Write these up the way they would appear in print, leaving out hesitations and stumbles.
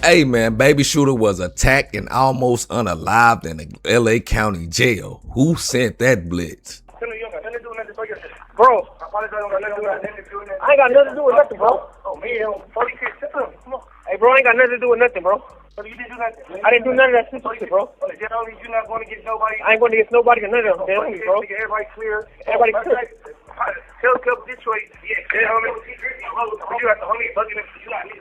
Hey man, Babyshooter was attacked and almost unalived in the LA County jail. Who sent that blitz? Bro, I ain't got nothing to do with nothing, bro. Oh man, come on. Hey bro, I ain't got nothing to do with nothing, bro. You didn't do nothing. I didn't do none of that stupid shit, bro. You're not going to get nobody. I ain't going to get nobody or none of them. Damn, bro. Everybody clear. Everybody clear. Tell Detroit,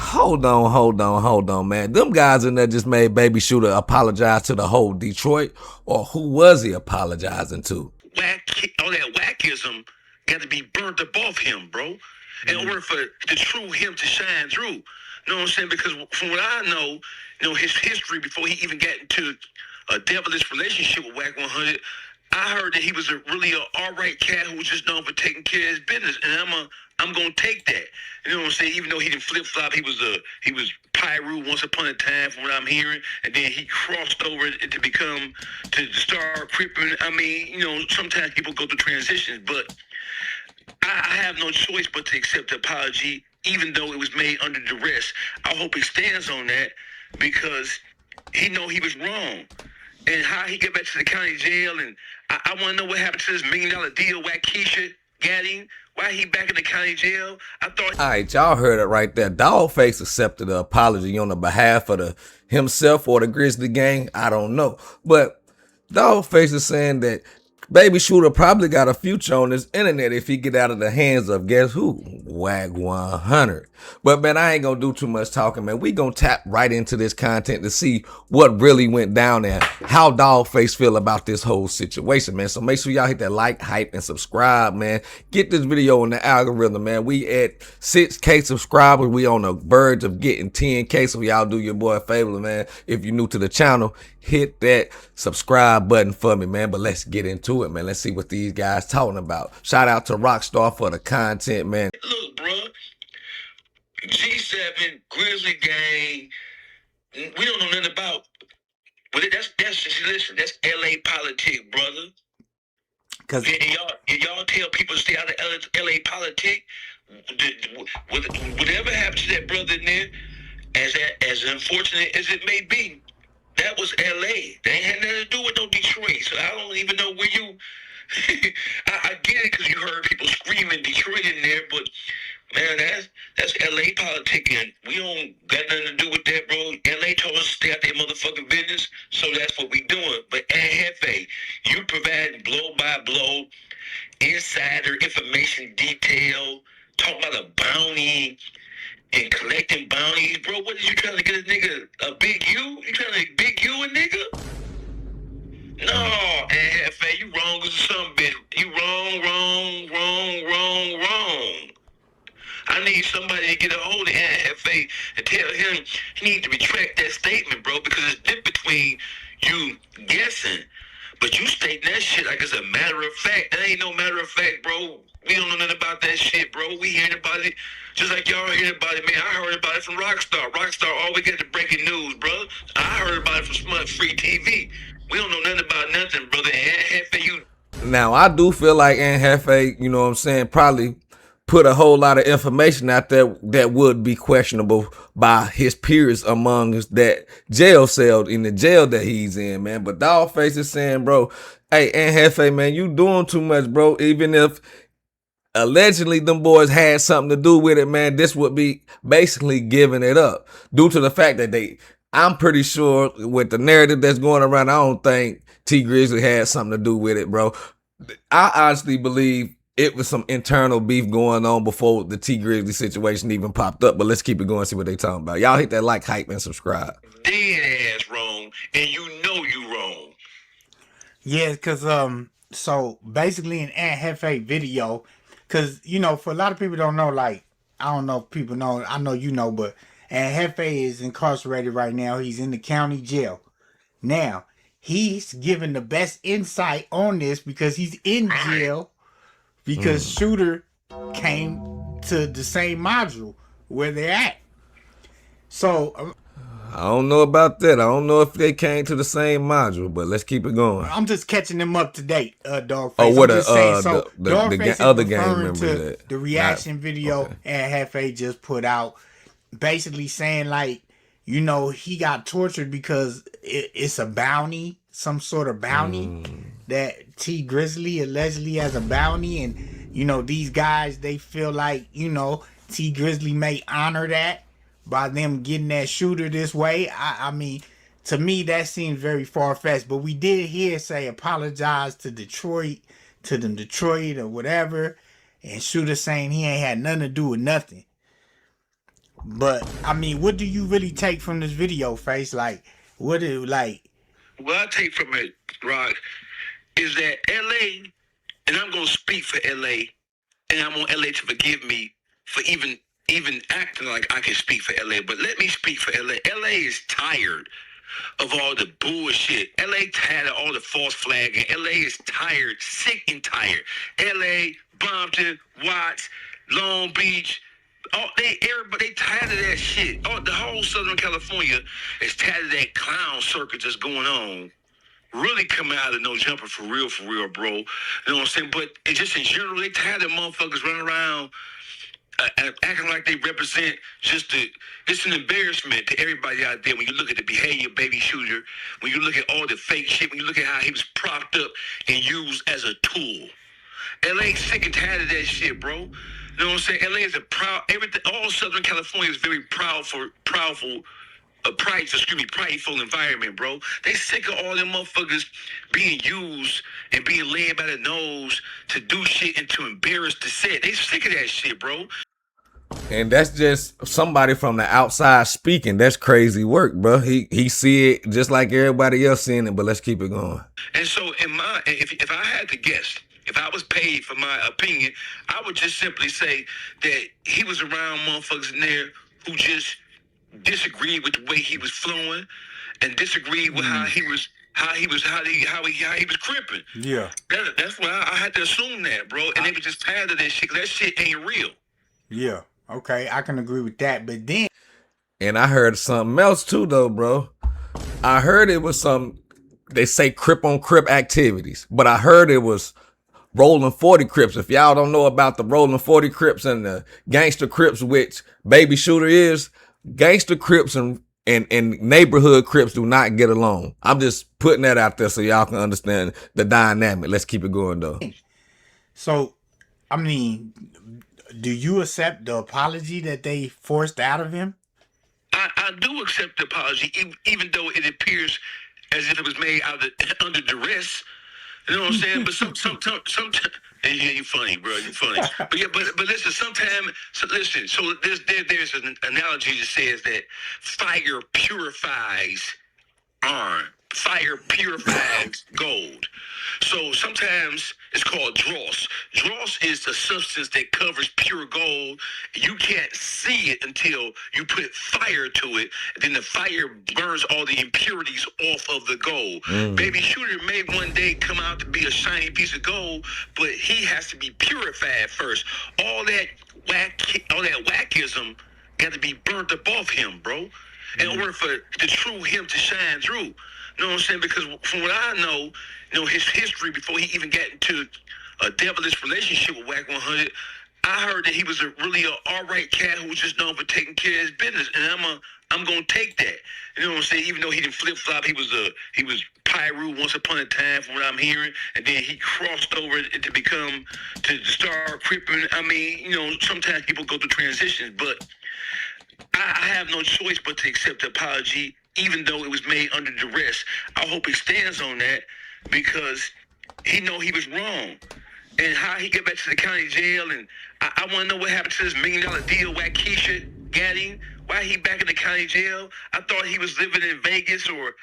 Hold on, man. Them guys in there just made Babyshooter apologize to the whole Detroit, or who was he apologizing to? Wack, all that wackism got to be burnt up off him, bro. In order for the true him to shine through. You know what I'm saying? Because from what I know, his history before he even got into a devilish relationship with Wack 100, I heard that he was really an all-right cat who was just known for taking care of his business, and I'm gonna take that. You know what I'm saying? Even though he didn't flip-flop, he was Pyru once upon a time, from what I'm hearing, and then he crossed over to start Crip. I mean, sometimes people go through transitions, but I have no choice but to accept the apology, even though it was made under duress. I hope he stands on that because he know he was wrong. And how he get back to the county jail, and I want to know what happened to this $1 million deal Wack Keisha got him. Why he back in the county jail? I thought. All right, y'all heard it right there. Dawgface accepted the apology on the behalf of himself or the Grizzly gang. I don't know, but Dawgface is saying that Babyshooter probably got a future on this internet if he get out of the hands of, guess who? Wack 100. But man, I ain't gonna do too much talking, man. We gonna tap right into this content to see what really went down there, how Dawgface feel about this whole situation, man. So make sure y'all hit that like, hype, and subscribe, man. Get this video on the algorithm, man. We at 6K subscribers. We on the verge of getting 10K. So y'all do your boy a favor, man. If you're new to the channel, hit that subscribe button for me, man. But let's get into it, man. Let's see what these guys talking about. Shout out to Rockstar for the content, man. Look, bro, G7 Grizzly gang, we don't know nothing about. But listen, that's LA politics, brother. Cause y'all tell people to stay out of LA politics. Whatever happened to that brother in there, as unfortunate as it may be, that was LA. They ain't had nothing to do with no Detroit. So I don't even know where you. I get it because you heard people screaming Detroit in there, but man, that's LA politicking. We don't got nothing to do with that, bro. LA told us to stay out their motherfucking business, so that's what we doing. But Hefe, you providing blow by blow, insider information, detail, talking about a bounty and collecting bounties, bro. What are you trying to get a nigga a big U? You trying to big U a nigga? No, Hefe, you wrong as a son bitch. You wrong. I need somebody to get a hold of NFA and tell him he needs to retract that statement, bro, because it's different between you guessing, but you stating that shit like it's a matter of fact. That ain't no matter of fact, bro. We don't know nothing about that shit, bro. We hearing about it just like y'all hearing about it, man. I heard about it from Rockstar. Rockstar always get the breaking news, bro. I heard about it from Smut Free TV. We don't know nothing about nothing, brother. NFA, you. Now, I do feel like Hefe, you know what I'm saying, probably put a whole lot of information out there that would be questionable by his peers among that jail cell in the jail that he's in, man. But Dawgface is saying, bro, hey, Hefe, man, you doing too much, bro. Even if allegedly them boys had something to do with it, man, this would be basically giving it up due to the fact that I'm pretty sure with the narrative that's going around, I don't think Tee Grizzley had something to do with it, bro. I honestly believe it was some internal beef going on before the Tee Grizzley situation even popped up. But let's keep it going and see what they talking about. Y'all hit that like, hype, and subscribe. Dead ass wrong, and you know you wrong. Yeah, because so basically in Hefe video, because for a lot of people don't know, like, I don't know if people know, I know you know, but Hefe is incarcerated right now. He's in the county jail. Now, he's giving the best insight on this because he's in jail because Shooter came to the same module where they're at. So I don't know about that. I don't know if they came to the same module, but let's keep it going. I'm just catching them up to date, Dawgface. Oh, what the other gang member to the reaction video and Hefe just put out, basically saying like, you know, he got tortured because it's a bounty, some sort of bounty that Tee Grizzley allegedly has a bounty, and you know these guys, they feel like, you know, Tee Grizzley may honor that by them getting that shooter this way. I mean, to me that seems very far-fetched, but we did hear say apologize to Detroit, to them Detroit or whatever, and Shooter saying he ain't had nothing to do with nothing. But I mean, what do you really take from this video, Face? Like, what is like? What I take from it, Rock, is that LA, and I'm gonna speak for LA, and I want LA to forgive me for even acting like I can speak for LA. But let me speak for LA. LA is tired of all the bullshit. LA tired of all the false flagging. LA is tired, sick and tired. LA, Bompton, Watts, Long Beach. Everybody, they tired of that shit. The whole Southern California is tired of that clown circuit that's going on. Really coming out of no jumper for real, bro. You know what I'm saying? But it's just in general, they tired of motherfuckers running around acting like they represent it's an embarrassment to everybody out there when you look at the behavior of Babyshooter, when you look at all the fake shit, when you look at how he was propped up and used as a tool. LA sick and tired of that shit, bro. You know what I'm saying? LA is all Southern California is very prideful environment, bro. They sick of all them motherfuckers being used and being led by the nose to do shit and to embarrass the set. They sick of that shit, bro. And that's just somebody from the outside speaking. That's crazy work, bro. He see it just like everybody else seeing it, but let's keep it going. And so if I had to guess, if I was paid for my opinion, I would just simply say that he was around motherfuckers in there who just disagreed with the way he was flowing and disagreed with how he was cripping. Yeah. That's why I had to assume that, bro. And they were just tired of that shit, 'cause that shit ain't real. Yeah. Okay, I can agree with that. But then, and I heard something else too, though, bro. I heard it was they say Crip on Crip activities, but I heard it was Rolling 40 Crips. If y'all don't know about the Rolling 40 Crips and the Gangster Crips, which Babyshooter is, Gangster Crips and neighborhood Crips do not get along. I'm just putting that out there so y'all can understand the dynamic. Let's keep it going, though. So, I mean, do you accept the apology that they forced out of him? I do accept the apology, even though it appears as if it was made under duress. You know what I'm saying? But sometimes, yeah, you funny, bro. You funny. But yeah, but listen. Sometimes, So there's an analogy that says that fire purifies iron. Fire purifies gold. So sometimes it's called dross. Dross is a substance that covers pure gold. You can't see it until you put fire to it. And then the fire burns all the impurities off of the gold. Babyshooter may one day come out to be a shiny piece of gold, but he has to be purified first. All that wackism got to be burnt up off him, bro. In order for the true him to shine through. You know what I'm saying? Because from what I know, you know, his history before he even got into a devilish relationship with Wack 100, I heard that he was really an all-right cat who was just known for taking care of his business, and I'm gonna take that. You know what I'm saying? Even though he didn't flip-flop, he was Pyru once upon a time, from what I'm hearing, and then he crossed over to start cripping. I mean, you know, sometimes people go through transitions, but I have no choice but to accept the apology, even though it was made under duress. I hope he stands on that because he know he was wrong. And how he get back to the county jail, and I want to know what happened to this $1 million deal Wack Keisha got him. Why he back in the county jail? I thought he was living in Vegas or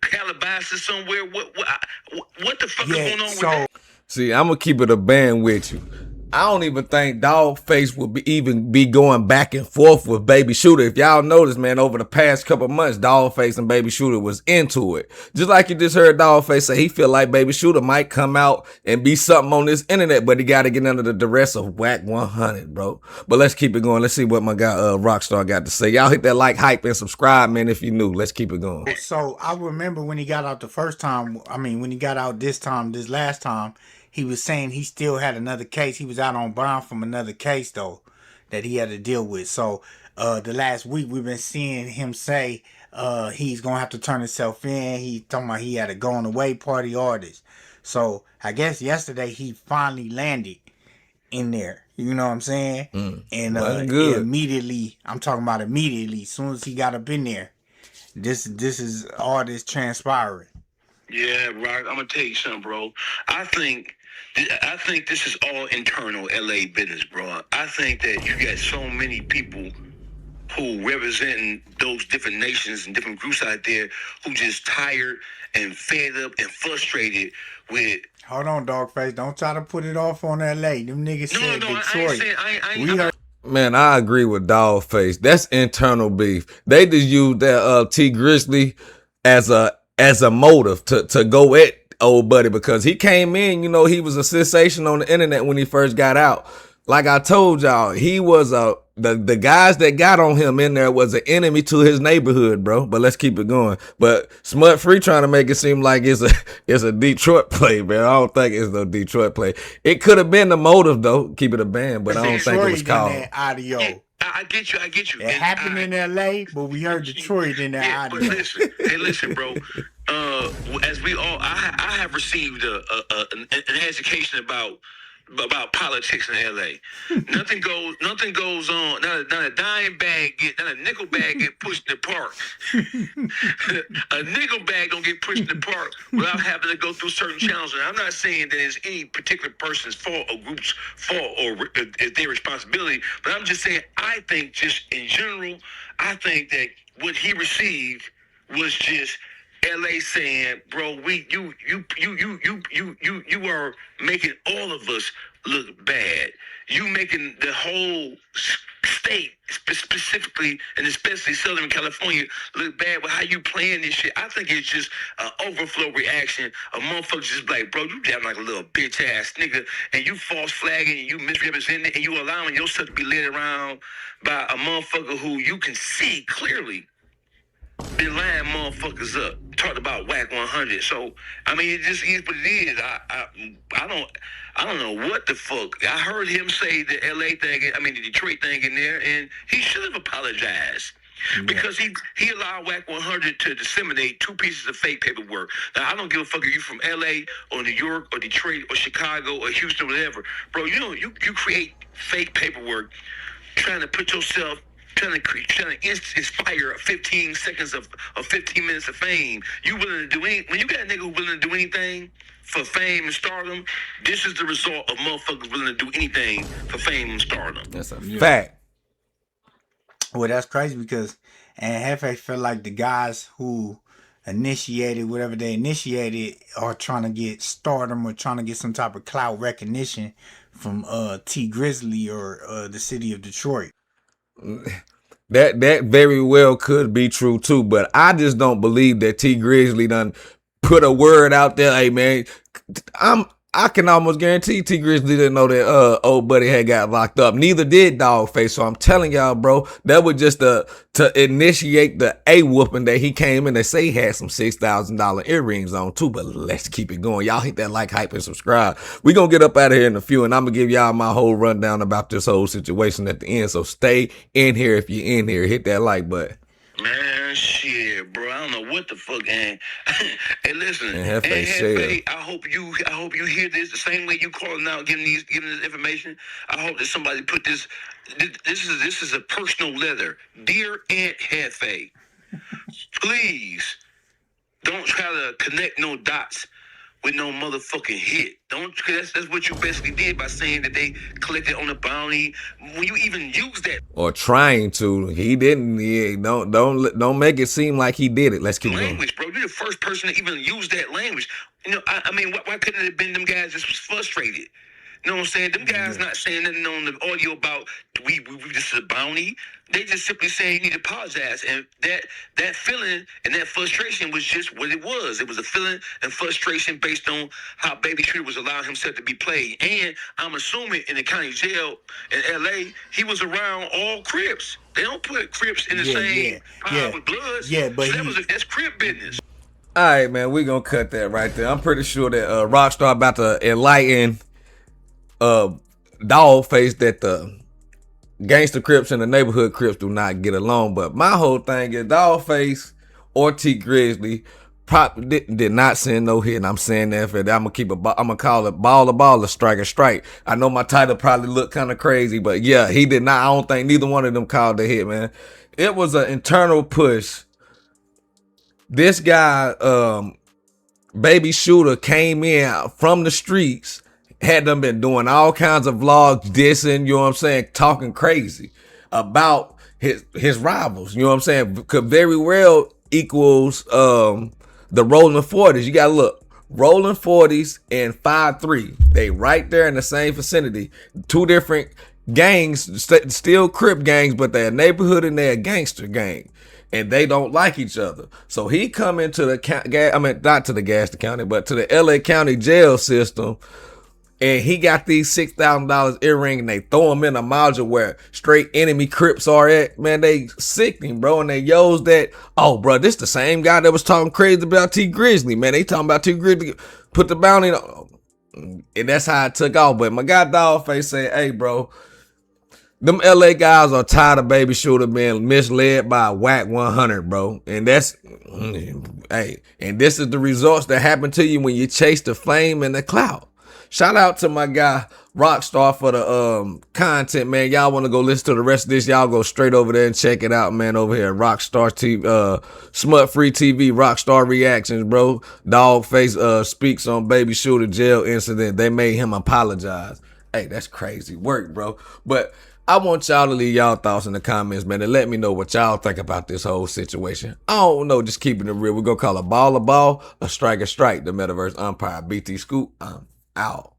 Calabasas somewhere. What the fuck is going on with that? See, I'm going to keep it a band with you. I don't even think Dawgface will even be going back and forth with Babyshooter. If y'all notice, man, over the past couple of months, Dawgface and Babyshooter was into it. Just like you just heard Dawgface say he feel like Babyshooter might come out and be something on this internet, but he got to get under the duress of Wack 100, bro. But let's keep it going. Let's see what my guy Rockstar got to say. Y'all hit that like, hype, and subscribe, man, if you new. Let's keep it going. So I remember when he got out the first time, when he got out this last time, he was saying he still had another case. He was out on bond from another case, though, that he had to deal with. So the last week we've been seeing him say he's gonna have to turn himself in. He talking about he had a going away party artist. So I guess yesterday he finally landed in there. You know what I'm saying? And good. immediately, I'm talking about immediately, as soon as he got up in there, this is all this transpiring. Yeah, Rock, I'm gonna tell you something, bro. I think this is all internal LA business, bro. I think that you got so many people who representing those different nations and different groups out there who just tired and fed up and frustrated with. Hold on, Dawgface. Don't try to put it off on LA. Them niggas said Detroit. Man, I agree with Dawgface. That's internal beef. They just use that Tee Grizzley as a motive to go at old buddy because he came in, you know, he was a sensation on the internet when he first got out. Like I told y'all, he was the guys that got on him in there was an enemy to his neighborhood, bro. But let's keep it going. But Smut Free trying to make it seem like it's a Detroit play, man. I don't think it's no Detroit play. It could have been the motive though, keep it a band, but I don't think it was called. Audio. I get you. It happened in LA, but we heard Detroit in that audio. But listen, bro. As we all, I have received an education about politics in LA. Nothing goes on. Not a dime bag not a nickel bag get pushed in the park. A nickel bag don't get pushed in the park without having to go through certain channels. And I'm not saying that it's any particular person's fault or group's fault or it's their responsibility, but I'm just saying I think just in general, I think that what he received was just LA saying, bro, you are making all of us look bad. You making the whole state, specifically and especially Southern California, look bad with how you playing this shit. I think it's just an overflow reaction. A motherfucker just like, bro, you damn like a little bitch ass nigga, and you false flagging, and you misrepresenting, and you allowing yourself to be led around by a motherfucker who you can see clearly been lying motherfuckers up. Talked about Wack 100. So I mean, it just is what it is. I don't know what the fuck. I heard him say the LA thing. I mean the Detroit thing in there, and he should have apologized. Yeah. Because he allowed Wack 100 to disseminate 2 pieces of fake paperwork. Now I don't give a fuck if you from LA or New York or Detroit or Chicago or Houston or whatever, bro. You create fake paperwork, trying to put yourself. Trying to inspire 15 seconds of 15 minutes of fame. You willing to do when you got a nigga who willing to do anything for fame and stardom, this is the result of motherfuckers willing to do anything for fame and stardom. That's a fact. Well, that's crazy because and Hefe felt like the guys who initiated whatever they initiated are trying to get stardom or trying to get some type of clout recognition from Tee Grizzley or the city of Detroit. That very well could be true too, but I just don't believe that Tee Grizzley done put a word out there. Hey man, I can almost guarantee Tee Grizzley didn't know that old buddy had got locked up. Neither did Dawgface. So I'm telling y'all, bro, that was just to initiate the whooping that he came in. They say he had some $6,000 earrings on too, but let's keep it going. Y'all hit that like, hype, and subscribe. We gonna get up out of here in a few, and I'm gonna give y'all my whole rundown about this whole situation at the end. So stay in here if you're in here. Hit that like button. Man, shit, bro. I don't know what the fuck, and hey, listen, and Hefe, I hope you hear this the same way you calling out, giving this information. I hope that somebody put this. This is a personal letter, dear Aunt Hefe. Please don't try to connect no dots with no motherfucking hit. That's what you basically did by saying that they collected on a bounty. When you even use that or trying to, he didn't. Yeah, don't make it seem like he did it. Let's keep language, going. bro. You're the first person to even use that language. You know, I mean, why couldn't it have been them guys just was frustrated? You know what I'm saying? Them guys not saying nothing on the audio about we this is a bounty. They just simply saying you need to apologize. And that feeling and that frustration was just what it was. It was a feeling and frustration based on how Babyshooter was allowing himself to be played. And I'm assuming in the county jail in LA, he was around all Crips. They don't put Crips in the same pile with Bloods. Yeah, but so that's Crip business. All right, man, we gonna cut that right there. I'm pretty sure that Rockstar about to enlighten Dawgface that gangster Crips and the neighborhood Crips do not get along. But my whole thing is Dawgface or Tee Grizzley did not send no hit. And I'm saying that for that. I'm gonna call it ball, strike. I know my title probably looked kind of crazy, but yeah, he did not. I don't think neither one of them called the hit, man. It was an internal push. This guy, Babyshooter, came in from the streets, had them been doing all kinds of vlogs, dissing, you know what I'm saying, talking crazy about his rivals, you know what I'm saying, could very well equals the Rolling 40s. You gotta look, Rolling 40s and 5-3, they right there in the same vicinity. Two different gangs, still Crip gangs, but they're a neighborhood and they're a gangster gang. And they don't like each other. So he come into the, not to the Gaston County, but to the LA County jail system. And he got these $6,000 earring and they throw him in a module where straight enemy Crips are at. Man, they sickening, bro. And they yos that, oh, bro, this the same guy that was talking crazy about Tee Grizzley. Man, they talking about Tee Grizzley, put the bounty on. And that's how it took off. But my guy Dawgface said, hey, bro, them LA guys are tired of Babyshooter being misled by Wack 100, bro. And that's, hey, and this is the results that happen to you when you chase the fame and the clout. Shout out to my guy Rockstar for the content, man. Y'all want to go listen to the rest of this, y'all go straight over there and check it out, man, over here at Rockstar TV, Smut Free TV, Rockstar Reactions, bro. Dawgface speaks on Babyshooter jail incident. They made him apologize. Hey, that's crazy work, bro. But I want y'all to leave y'all thoughts in the comments, man, and let me know what y'all think about this whole situation. I don't know, just keeping it real. We're going to call a ball, a strike. The Metaverse Umpire. BT Scoop, I'm out.